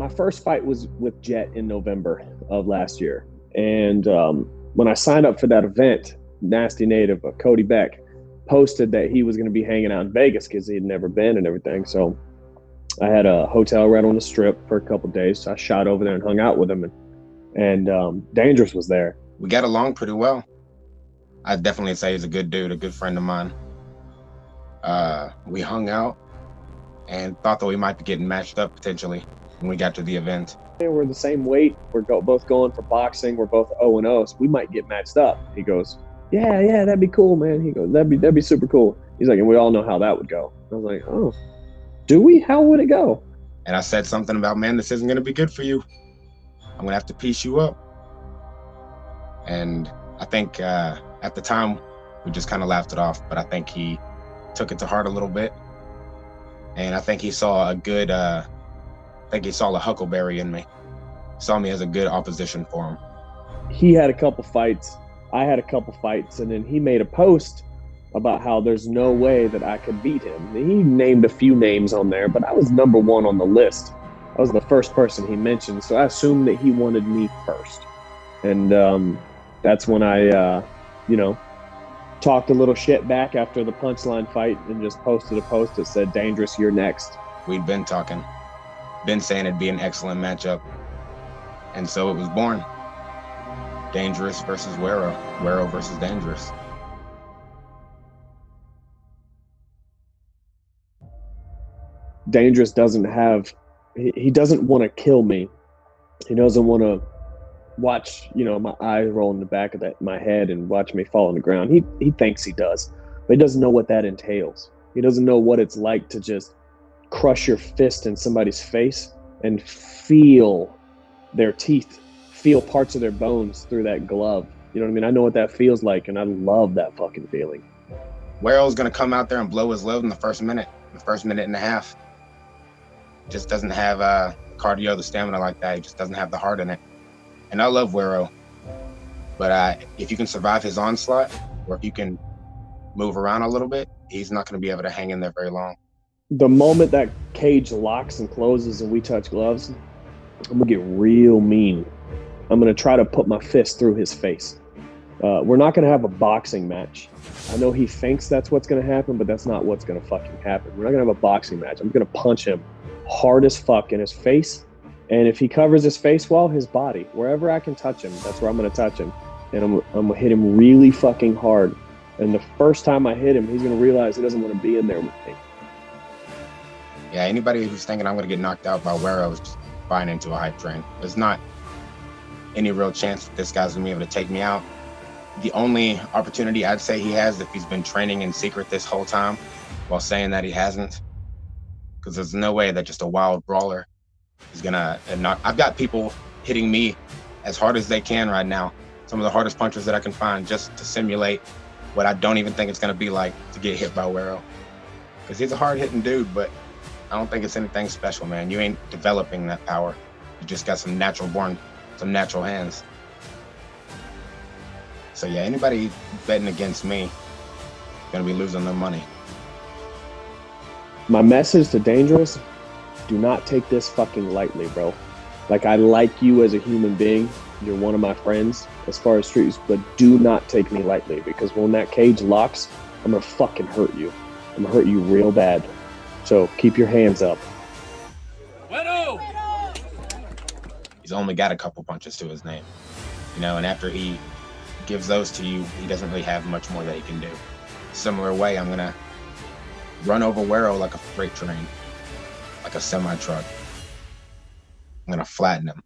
my first fight was with Jet in November of last year. And when I signed up for that event, Nasty Native, Cody Beck, posted that he was going to be hanging out in Vegas because he'd never been and everything. So I had a hotel right on the Strip for a couple of days. So I shot over there and hung out with him. And Dangerous was there. We got along pretty well. I'd definitely say he's a good dude, a good friend of mine. We hung out and thought that we might be getting matched up potentially when we got to the event. We're the same weight. We're both going for boxing. We're both 0-0, so we might get matched up. He goes, yeah, that'd be cool, man. He goes, that'd be super cool. He's like, and we all know how that would go. I was like, oh, do we? How would it go? And I said something about, man, this isn't going to be good for you. I'm going to have to piece you up. And I think at the time, we just kind of laughed it off, but I think he took it to heart a little bit. And I think he saw a huckleberry in me. Saw me as a good opposition for him. He had a couple fights. I had a couple fights. And then he made a post about how there's no way that I could beat him. He named a few names on there, but I was number one on the list. I was the first person he mentioned. So I assumed that he wanted me first. And that's when I, talked a little shit back after the punchline fight and just posted a post that said, Dangerous, you're next. We'd been talking, been saying it'd be an excellent matchup. And so it was born. Dangerous versus Wero. Wero versus Dangerous. Dangerous he doesn't want to kill me. He doesn't want to watch, my eyes roll in the back of my head and watch me fall on the ground. He thinks he does, but he doesn't know what that entails. He doesn't know what it's like to just crush your fist in somebody's face and feel their teeth, feel parts of their bones through that glove. You know what I mean? I know what that feels like, and I love that fucking feeling. Wero's going to come out there and blow his load in the first minute and a half. Just doesn't have cardio, the stamina like that. He just doesn't have the heart in it. And I love Wero, but if you can survive his onslaught, or if you can move around a little bit, he's not going to be able to hang in there very long. The moment that cage locks and closes and we touch gloves, I'm going to get real mean. I'm going to try to put my fist through his face. We're not going to have a boxing match. I know he thinks that's what's going to happen, but that's not what's going to fucking happen. We're not going to have a boxing match. I'm going to punch him hard as fuck in his face. And if he covers his face well, his body, wherever I can touch him, that's where I'm going to touch him. And I'm going to hit him really fucking hard. And the first time I hit him, he's going to realize he doesn't want to be in there with me. Yeah, anybody who's thinking I'm going to get knocked out by Wero is just buying into a hype train. There's not any real chance that this guy's going to be able to take me out. The only opportunity I'd say he has if he's been training in secret this whole time while saying that he hasn't. Because there's no way that just a wild brawler is gonna knock. I've got people hitting me as hard as they can right now. Some of the hardest punches that I can find just to simulate what I don't even think it's gonna be like to get hit by Wero. Because he's a hard hitting dude, but I don't think it's anything special, man. You ain't developing that power. You just got some natural hands. So yeah, anybody betting against me gonna be losing their money. My message to Dangerous, do not take this fucking lightly, bro. Like, I like you as a human being. You're one of my friends as far as streets, but do not take me lightly, because when that cage locks, I'm gonna fucking hurt you. I'm gonna hurt you real bad. So keep your hands up. Wero! He's only got a couple punches to his name, and after he gives those to you, he doesn't really have much more that he can do. Similar way, I'm gonna run over Wero like a freight train, like a semi-truck. I'm gonna flatten him.